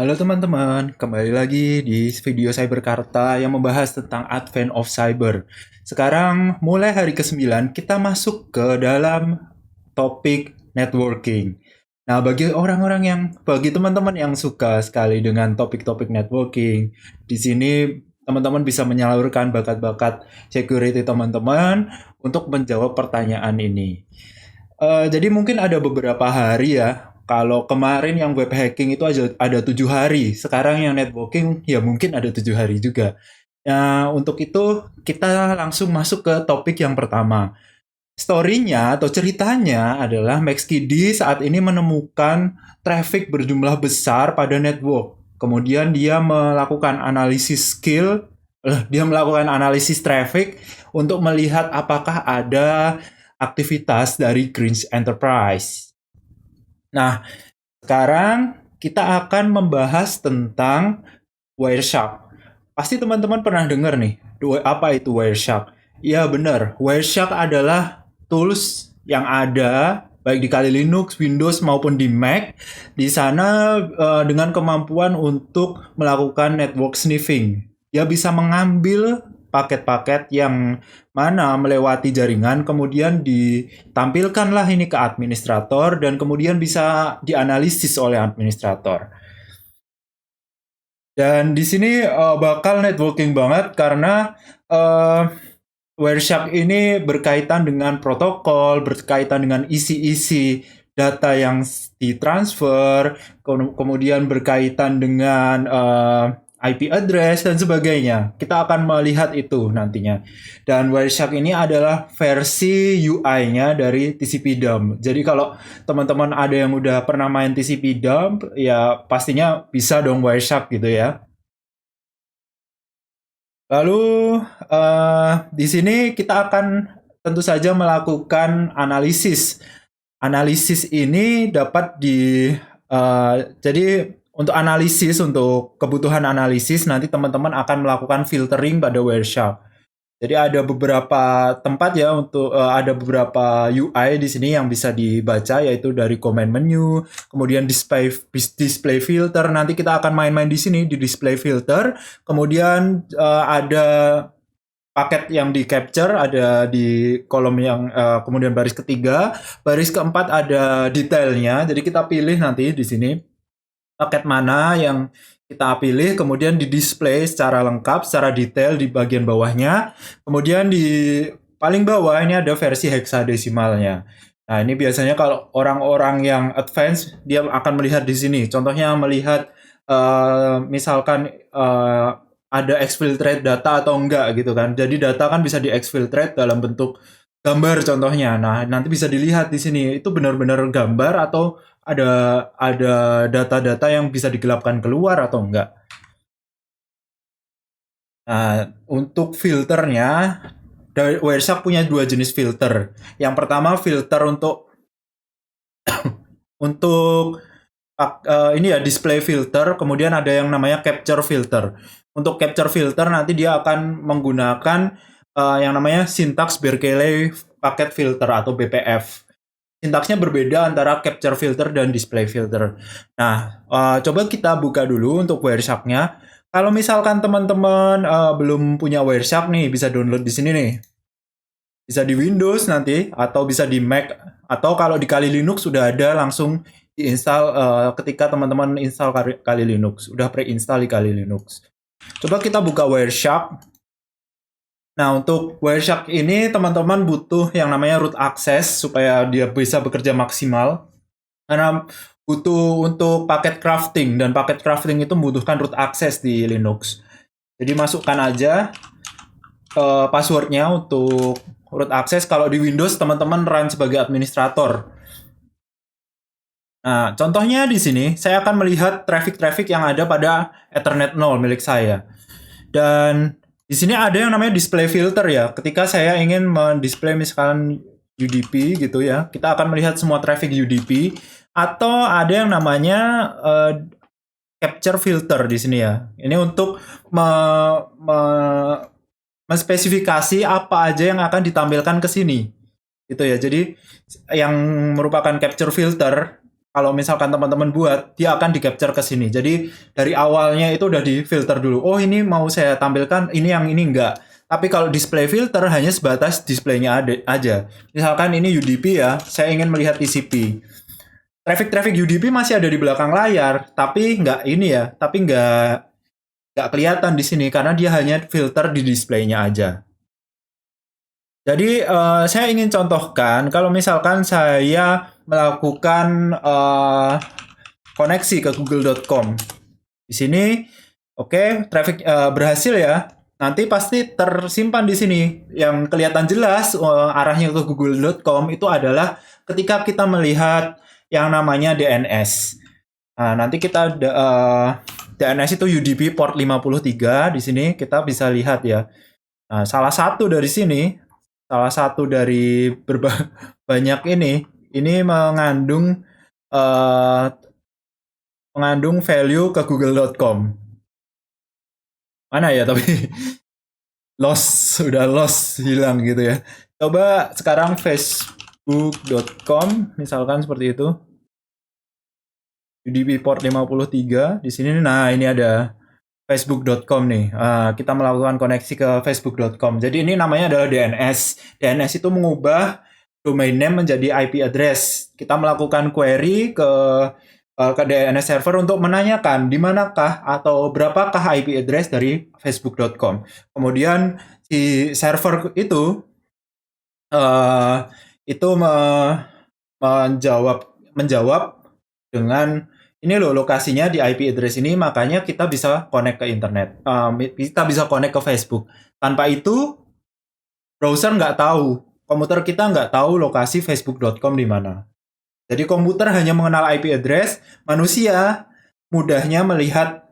Halo teman-teman, kembali lagi di video Cyberkarta yang membahas tentang Advent of Cyber. Sekarang mulai hari ke-9 kita masuk ke dalam topik networking. Nah, bagi teman-teman yang suka sekali dengan topik-topik networking, di sini teman-teman bisa menyalurkan bakat-bakat security teman-teman untuk menjawab pertanyaan ini. Jadi mungkin ada beberapa hari ya. Kalau kemarin yang web hacking itu ada 7 hari, sekarang yang networking ya mungkin ada 7 hari juga. Nah, untuk itu kita langsung masuk ke topik yang pertama. Story-nya atau ceritanya adalah Max Kiddy saat ini menemukan traffic berjumlah besar pada network. Kemudian dia melakukan analisis traffic untuk melihat apakah ada aktivitas dari Grinch Enterprise. Nah, sekarang kita akan membahas tentang Wireshark. Pasti teman-teman pernah dengar nih, apa itu Wireshark? Ya benar, Wireshark adalah tools yang ada baik di Kali Linux, Windows maupun di Mac. Di sana dengan kemampuan untuk melakukan network sniffing. Dia bisa mengambil paket-paket yang mana melewati jaringan, kemudian ditampilkanlah ini ke administrator dan kemudian bisa dianalisis oleh administrator. Dan di sini bakal networking banget karena Wireshark ini berkaitan dengan protokol, berkaitan dengan isi-isi data yang ditransfer, kemudian berkaitan dengan IP address dan sebagainya. Kita akan melihat itu nantinya. Dan Wireshark ini adalah versi UI-nya dari TCP dump. Jadi kalau teman-teman ada yang udah pernah main TCP dump, ya pastinya bisa dong Wireshark gitu ya. Lalu di sini kita akan tentu saja melakukan analisis. Analisis ini dapat jadi untuk kebutuhan analisis nanti teman-teman akan melakukan filtering pada Wireshark. Jadi ada beberapa tempat ya ada beberapa UI di sini yang bisa dibaca yaitu dari command menu, kemudian display filter. Nanti kita akan main-main di sini di display filter. Kemudian ada paket yang di capture ada di kolom yang kemudian baris ketiga, baris keempat ada detailnya. Jadi kita pilih nanti di sini paket mana yang kita pilih, kemudian di display secara lengkap, secara detail di bagian bawahnya. Kemudian di paling bawah ini ada versi heksadesimalnya. Nah, ini biasanya kalau orang-orang yang advance dia akan melihat di sini. Contohnya melihat misalkan ada exfiltrate data atau enggak gitu kan. Jadi data kan bisa di exfiltrate dalam bentuk gambar contohnya. Nah, nanti bisa dilihat di sini itu benar-benar gambar atau ada data-data yang bisa digelapkan keluar atau enggak. Nah, untuk filternya, Wireshark punya 2 jenis filter. Yang pertama filter untuk ini ya display filter, kemudian ada yang namanya capture filter. Untuk capture filter nanti dia akan menggunakan yang namanya syntax Berkeley packet filter atau BPF. Sintaksnya berbeda antara capture filter dan display filter. Nah, coba kita buka dulu untuk Wireshark-nya. Kalau misalkan teman-teman belum punya Wireshark nih, bisa download di sini nih. Bisa di Windows nanti, atau bisa di Mac, atau kalau di Kali Linux sudah ada langsung diinstal ketika teman-teman install Kali Linux. Udah pre-install di Kali Linux. Coba kita buka Wireshark. Nah, untuk Wireshark ini teman-teman butuh yang namanya root access supaya dia bisa bekerja maksimal. Karena butuh untuk paket crafting, dan paket crafting itu membutuhkan root access di Linux. Jadi masukkan aja passwordnya untuk root access. Kalau di Windows teman-teman run sebagai administrator. Nah, contohnya di sini saya akan melihat traffic-traffic yang ada pada Ethernet 0 milik saya. Dan di sini ada yang namanya display filter ya. Ketika saya ingin mendisplay misalkan UDP gitu ya, kita akan melihat semua traffic UDP. Atau ada yang namanya capture filter di sini ya. Ini untuk menspesifikasi apa aja yang akan ditampilkan ke sini. Gitu ya. Jadi yang merupakan capture filter kalau misalkan teman-teman buat, dia akan di-capture ke sini. Jadi dari awalnya itu udah di-filter dulu. Oh, ini mau saya tampilkan, ini yang ini enggak. Tapi kalau display filter hanya sebatas displaynya aja. Misalkan ini UDP ya, saya ingin melihat TCP. Traffic UDP masih ada di belakang layar, tapi nggak ini ya, tapi nggak kelihatan di sini karena dia hanya filter di displaynya aja. Jadi saya ingin contohkan kalau misalkan saya melakukan koneksi ke google.com. Di sini oke, traffic berhasil ya. Nanti pasti tersimpan di sini. Yang kelihatan jelas arahnya ke google.com itu adalah ketika kita melihat yang namanya DNS. Nah, nanti kita DNS itu UDP port 53 di sini kita bisa lihat ya. Nah, salah satu dari banyak ini mengandung value ke google.com. Mana ya tapi udah lost, hilang gitu ya. Coba sekarang facebook.com misalkan seperti itu. UDP port 53 di sini. Nah, ini ada facebook.com nih. Kita melakukan koneksi ke facebook.com. Jadi ini namanya adalah DNS. DNS itu mengubah domain name menjadi IP address. Kita melakukan query ke DNS server untuk menanyakan di manakah atau berapakah IP address dari facebook.com. Kemudian si server itu menjawab dengan ini loh lokasinya di IP address ini, makanya kita bisa connect ke internet. Kita bisa connect ke Facebook. Tanpa itu, browser nggak tahu. Komputer kita nggak tahu lokasi facebook.com di mana. Jadi komputer hanya mengenal IP address, manusia mudahnya melihat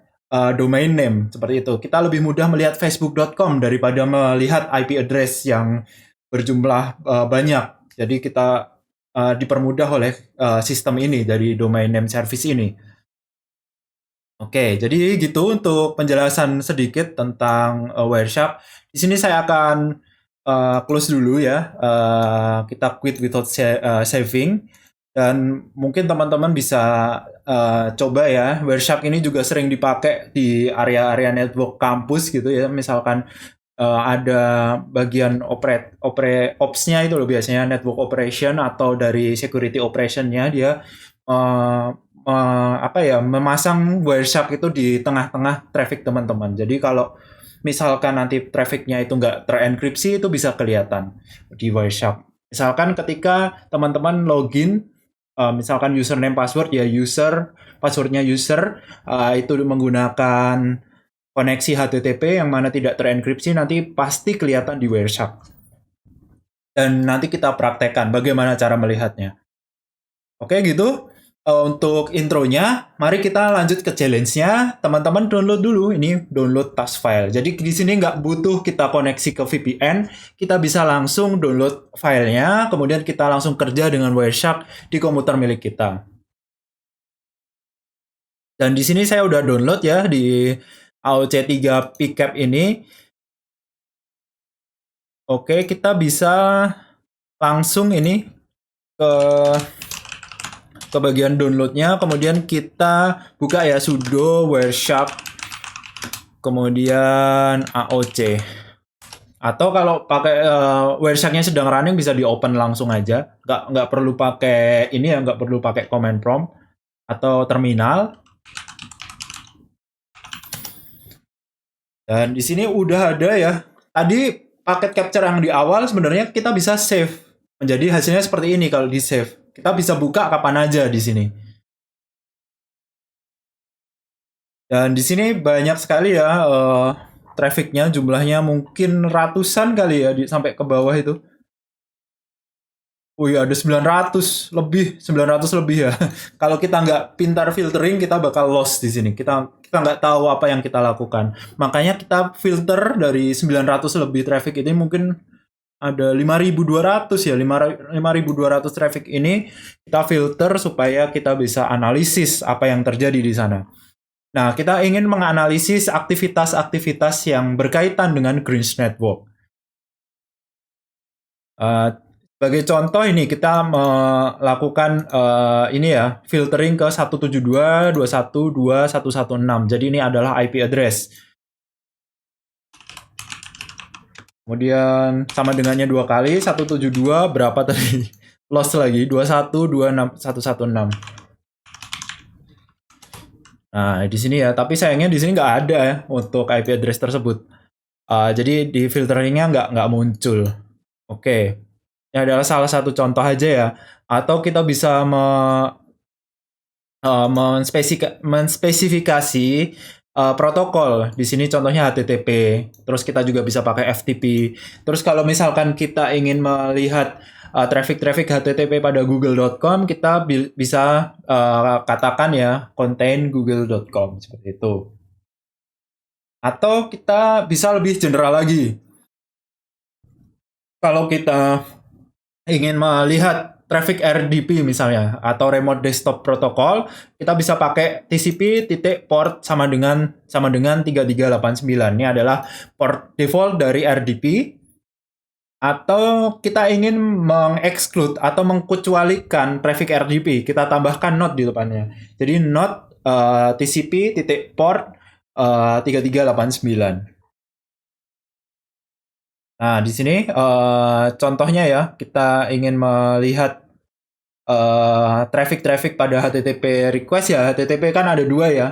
domain name. Seperti itu. Kita lebih mudah melihat facebook.com daripada melihat IP address yang berjumlah banyak. Jadi kita dipermudah oleh sistem ini dari domain name service ini. Oke, jadi gitu untuk penjelasan sedikit tentang Wireshark. Di sini saya akan close dulu ya. Kita quit without saving. Dan mungkin teman-teman bisa coba ya. Wireshark ini juga sering dipakai di area-area network kampus gitu ya. Misalkan ada bagian ops-nya itu loh biasanya network operation atau dari security operation-nya dia memasang Wireshark itu di tengah-tengah traffic teman-teman. Jadi kalau misalkan nanti trafficnya itu nggak terenkripsi itu bisa kelihatan di Wireshark. Misalkan ketika teman-teman login, misalkan username password ya passwordnya user itu menggunakan koneksi HTTP yang mana tidak terenkripsi nanti pasti kelihatan di Wireshark. Dan nanti kita praktekkan bagaimana cara melihatnya. Oke gitu. Untuk intronya, mari kita lanjut ke challenge-nya. Teman-teman download dulu, ini download task file. Jadi di sini nggak butuh kita koneksi ke VPN, kita bisa langsung download filenya, kemudian kita langsung kerja dengan Wireshark di komputer milik kita. Dan di sini saya udah download ya di AOC3 PCAP ini. Oke, kita bisa langsung ini ke bagian downloadnya, kemudian kita buka ya sudo wireshark kemudian AOC, atau kalau pakai Wireshark-nya sedang running bisa di open langsung aja, nggak perlu pakai ini ya, nggak perlu pakai command prompt atau terminal. Dan di sini udah ada ya, tadi paket capture yang di awal sebenarnya kita bisa save menjadi hasilnya seperti ini. Kalau di save kita bisa buka kapan aja di sini. Dan di sini banyak sekali ya trafficnya, jumlahnya mungkin ratusan kali ya sampai ke bawah itu. Oh iya, ada 900 lebih ya. Kalau kita nggak pintar filtering, kita bakal lost di sini. Kita nggak tahu apa yang kita lakukan. Makanya kita filter dari 900 lebih traffic ini mungkin ada 5.200 ya, 5.200 traffic ini kita filter supaya kita bisa analisis apa yang terjadi di sana. Nah, kita ingin menganalisis aktivitas-aktivitas yang berkaitan dengan Green's Network. Sebagai contoh ini kita melakukan ini ya, filtering ke 172.21.2.116. Jadi ini adalah IP address. Kemudian sama dengannya 2 kali, 172 berapa tadi? Loss lagi, 21.26.116. Nah, di sini ya, tapi sayangnya di sini nggak ada ya untuk IP address tersebut. Jadi di filteringnya nggak muncul. Oke, ini adalah salah satu contoh aja ya. Atau kita bisa menspesifikasi protokol. Di sini contohnya HTTP. Terus kita juga bisa pakai FTP. Terus kalau misalkan kita ingin melihat traffic HTTP pada google.com, kita bisa katakan ya contain google.com seperti itu. Atau kita bisa lebih general lagi. Kalau kita ingin melihat traffic RDP misalnya atau remote desktop protocol, kita bisa pakai TCP titik port sama dengan 3389. Ini adalah port default dari RDP. Atau kita ingin mengexclude atau mengkecualikan traffic RDP, kita tambahkan not di depannya. Jadi not TCP titik port 3389. Nah, di sini contohnya ya, kita ingin melihat traffic pada HTTP request ya. HTTP kan ada dua ya,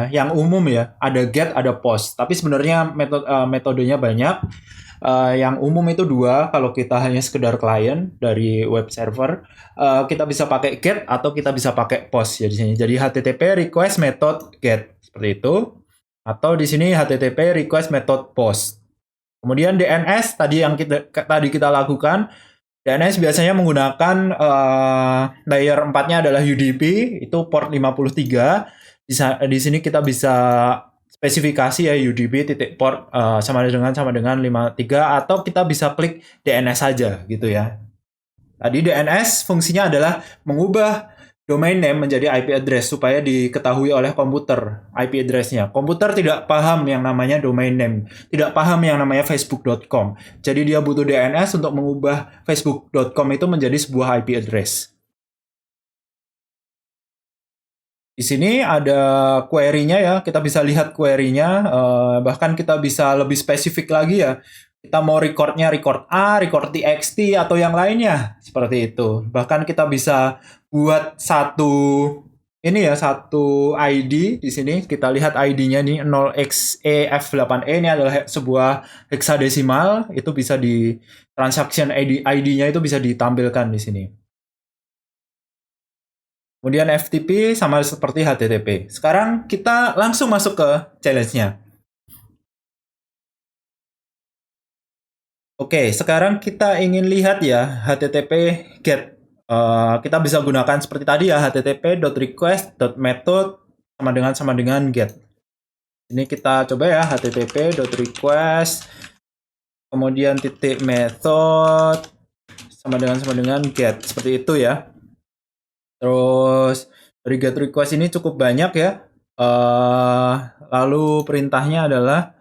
yang umum ya, ada get, ada post. Tapi sebenarnya metodenya banyak. Yang umum itu dua, kalau kita hanya sekedar klien dari web server, kita bisa pakai get atau kita bisa pakai post ya di sini. Jadi HTTP request method get seperti itu, atau di sini HTTP request method post. Kemudian DNS tadi yang kita lakukan, DNS biasanya menggunakan layer 4-nya adalah UDP, itu port 53. Di sini kita bisa spesifikasi ya UDP titik port sama dengan 53, atau kita bisa klik DNS saja gitu ya. Tadi DNS fungsinya adalah mengubah domain name menjadi IP address supaya diketahui oleh komputer IP address-nya. Komputer tidak paham yang namanya domain name, tidak paham yang namanya facebook.com. Jadi dia butuh DNS untuk mengubah facebook.com itu menjadi sebuah IP address. Di sini ada query-nya ya, kita bisa lihat query-nya, bahkan kita bisa lebih spesifik lagi ya. Kita mau recordnya record A, record TXT, atau yang lainnya, seperti itu. Bahkan kita bisa buat satu ID di sini. Kita lihat ID-nya nih 0xef8e, ini adalah sebuah heksadesimal, itu bisa di transaction ID-nya itu bisa ditampilkan di sini. Kemudian FTP sama seperti HTTP. Sekarang kita langsung masuk ke challenge-nya. Oke, sekarang kita ingin lihat ya HTTP GET. Kita bisa gunakan seperti tadi ya, http.request.method sama dengan GET. Ini kita coba ya, http.request kemudian titik method sama dengan GET. Seperti itu ya. Terus dari get request ini cukup banyak ya. Lalu perintahnya adalah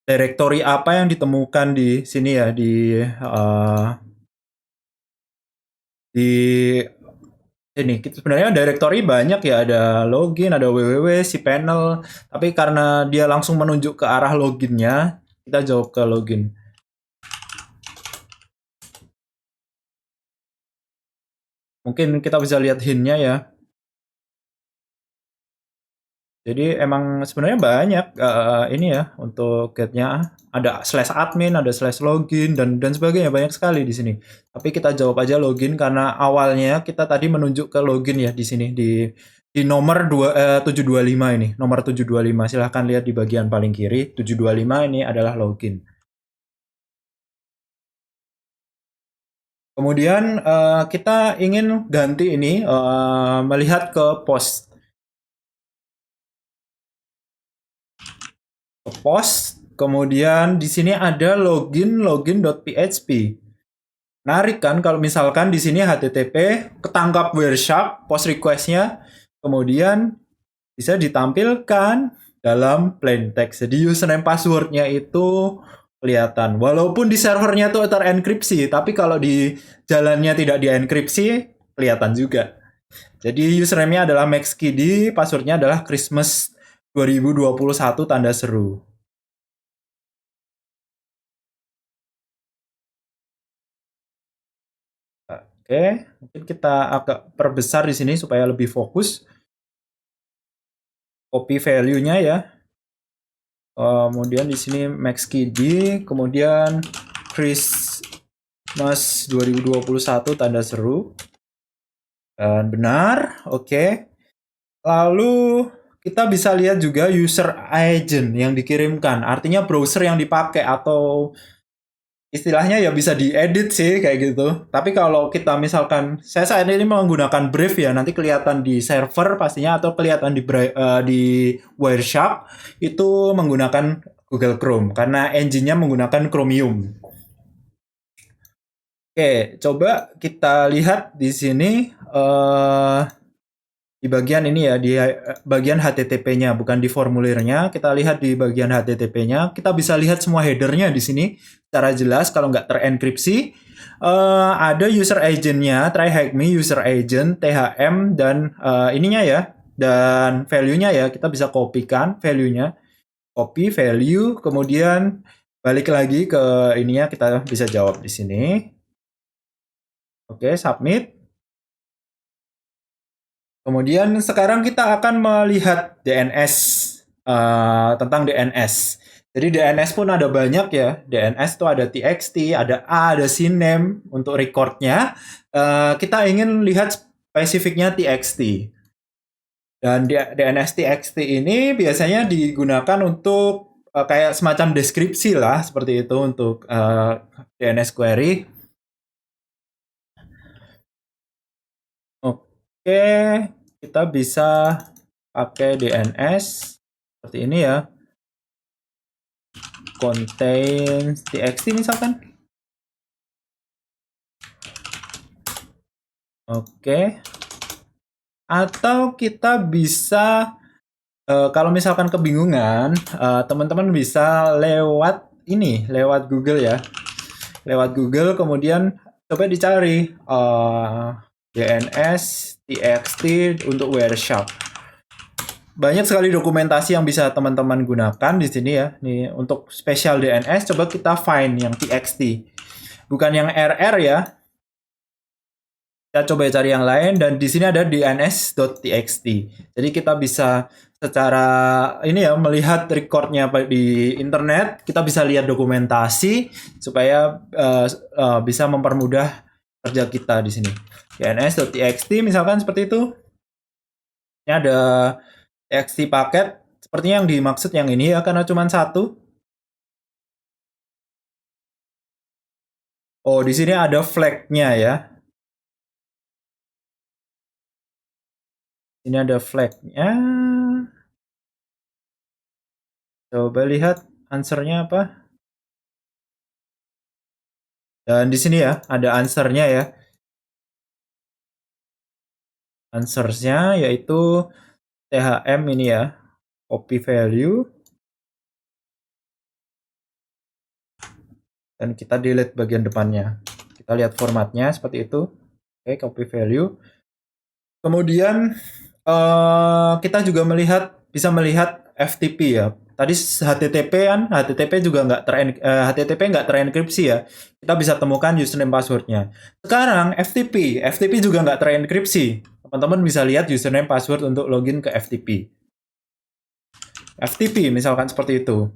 directory apa yang ditemukan di sini ya, di sini. Sebenarnya directory banyak ya, ada login, ada www, cpanel. Tapi karena dia langsung menunjuk ke arah loginnya, kita jauh ke login. Mungkin kita bisa lihat hint-nya ya. Jadi emang sebenarnya banyak ini ya untuk get-nya. Ada /admin, ada /login dan sebagainya, banyak sekali di sini. Tapi kita jawab aja login karena awalnya kita tadi menunjuk ke login ya di sini di nomor 725 ini. Nomor 725 silahkan lihat di bagian paling kiri. 725 ini adalah login. Kemudian kita ingin ganti ini melihat ke post. Post, kemudian di sini ada login.php. Menarik kan kalau misalkan di sini HTTP ketangkap where shark post request-nya, kemudian bisa ditampilkan dalam plain text. Jadi username password-nya itu kelihatan. Walaupun di servernya tuh terenkripsi, tapi kalau di jalannya tidak dienkripsi, kelihatan juga. Jadi username-nya adalah maxkidi, passwordnya adalah Christmas 2021 tanda seru. Oke, mungkin kita agak perbesar di sini supaya lebih fokus. Copy value-nya ya. Kemudian di sini maxkidi, kemudian Christmas 2021 tanda seru. Dan benar, oke. Lalu kita bisa lihat juga user agent yang dikirimkan, artinya browser yang dipakai atau istilahnya ya bisa diedit sih kayak gitu. Tapi kalau kita misalkan saya saat ini menggunakan Brave ya, nanti kelihatan di server pastinya atau kelihatan di Wireshark itu menggunakan Google Chrome karena engine-nya menggunakan Chromium. Oke, coba kita lihat di sini di bagian ini ya, di bagian HTTP-nya, bukan di formulirnya. Kita lihat di bagian HTTP-nya, kita bisa lihat semua header-nya di sini secara jelas kalau nggak terenkripsi. Ada user agent-nya, try hack me user agent, THM, dan ininya ya, dan value-nya ya, kita bisa kopikan value-nya. Copy value, kemudian balik lagi ke ininya, kita bisa jawab di sini. Oke, submit. Kemudian sekarang kita akan melihat DNS, tentang DNS. Jadi DNS pun ada banyak ya. DNS itu ada TXT, ada A, ada CNAME untuk recordnya. Kita ingin lihat spesifiknya TXT. Dan DNS TXT ini biasanya digunakan untuk kayak semacam deskripsi lah, seperti itu untuk DNS query. Oke, kita bisa pakai DNS seperti ini ya. Contains txt misalkan. Oke. Atau kita bisa kalau misalkan kebingungan, teman-teman bisa lewat ini, lewat Google ya. Lewat Google kemudian coba dicari DNS txt untuk Wireshark. Banyak sekali dokumentasi yang bisa teman-teman gunakan di sini ya. Nih untuk spesial DNS coba kita find yang txt. Bukan yang RR ya. Kita coba cari yang lain dan di sini ada dns.txt. Jadi kita bisa secara ini ya melihat recordnya di internet, kita bisa lihat dokumentasi supaya bisa mempermudah kerja kita di sini. dns.txt misalkan seperti itu. Ini ada txt paket, sepertinya yang dimaksud yang ini ya karena cuma satu. Oh, di sini ada flag-nya ya. Ini ada flag-nya. Coba lihat answer-nya apa. Dan di sini ya, ada answer-nya ya. Answer-nya yaitu THM ini ya. Copy value. Dan kita delete bagian depannya. Kita lihat formatnya seperti itu. Oke, copy value. Kemudian kita juga bisa melihat FTP ya. Tadi HTTP kan, HTTP juga HTTP nggak terenkripsi ya. Kita bisa temukan username passwordnya. Sekarang FTP juga nggak terenkripsi. Teman-teman bisa lihat username password untuk login ke FTP. FTP misalkan seperti itu.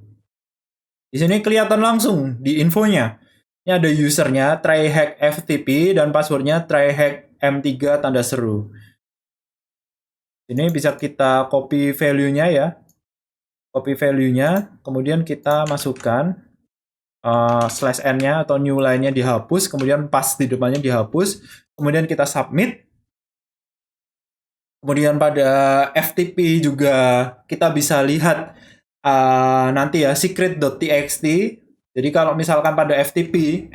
Di sini kelihatan langsung di infonya. Ini ada usernya tryhack FTP dan passwordnya tryhack M3 tanda seru. Ini bisa kita copy value-nya ya. Copy value-nya, kemudian kita masukkan /n-nya atau new line-nya dihapus, kemudian pass di depannya dihapus, kemudian kita submit. Kemudian pada FTP juga kita bisa lihat nanti ya secret.txt. Jadi kalau misalkan pada FTP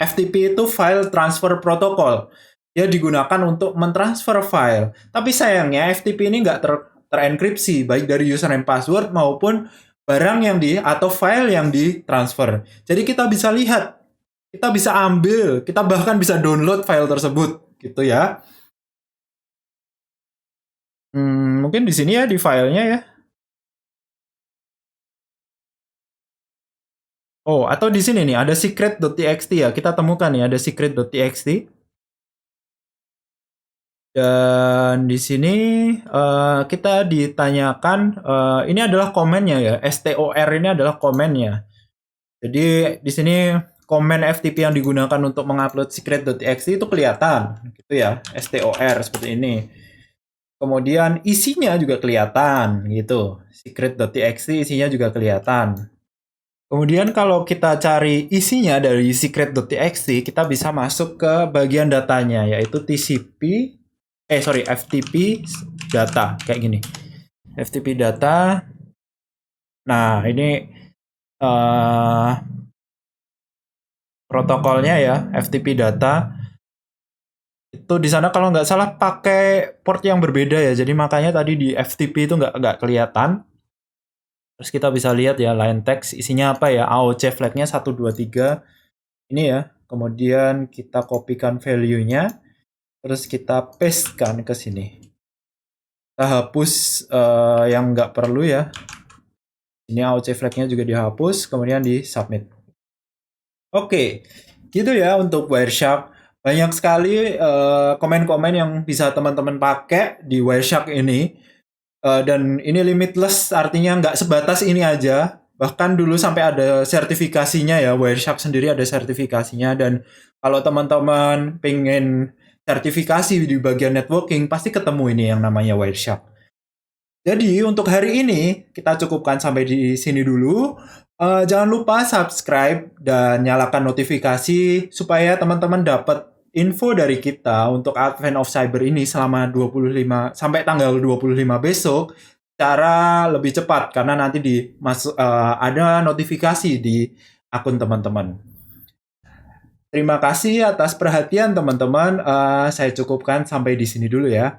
itu file transfer protocol. Dia digunakan untuk mentransfer file. Tapi sayangnya FTP ini nggak terenkripsi baik dari username password maupun barang yang atau file yang ditransfer. Jadi kita bisa lihat, kita bisa ambil, kita bahkan bisa download file tersebut, gitu ya. Mungkin di sini ya, di filenya ya. Oh, atau di sini nih ada secret.txt ya. Kita temukan nih ada secret.txt. Dan di sini kita ditanyakan, ini adalah komennya ya. STOR ini adalah komennya. Jadi di sini komen FTP yang digunakan untuk mengupload secret.txt itu kelihatan, gitu ya. STOR seperti ini. Kemudian isinya juga kelihatan, gitu. Secret.txt isinya juga kelihatan. Kemudian kalau kita cari isinya dari secret.txt, kita bisa masuk ke bagian datanya, yaitu FTP data, kayak gini. FTP data. Nah, ini protokolnya ya, FTP data. Itu di sana kalau nggak salah pakai port yang berbeda ya, jadi makanya tadi di FTP itu nggak kelihatan. Terus kita bisa lihat ya, line text isinya apa ya, AOC flagnya 123 ini ya. Kemudian kita kopikan value-nya, terus kita pastekan ke sini. Kita hapus yang nggak perlu ya. Ini AOC flag-nya juga dihapus, kemudian di submit. Oke, gitu ya untuk Wireshark. Banyak sekali komen-komen yang bisa teman-teman pakai di Wireshark ini. Dan ini limitless, artinya nggak sebatas ini aja. Bahkan dulu sampai ada sertifikasinya ya, Wireshark sendiri ada sertifikasinya. Dan kalau teman-teman pengen sertifikasi di bagian networking, pasti ketemu ini yang namanya Wireshark. Jadi untuk hari ini kita cukupkan sampai di sini dulu. Jangan lupa subscribe dan nyalakan notifikasi supaya teman-teman dapat info dari kita untuk Advent of Cyber ini selama 25 sampai tanggal 25 besok secara lebih cepat karena nanti ada notifikasi di akun teman-teman. Terima kasih atas perhatian teman-teman. Saya cukupkan sampai di sini dulu ya.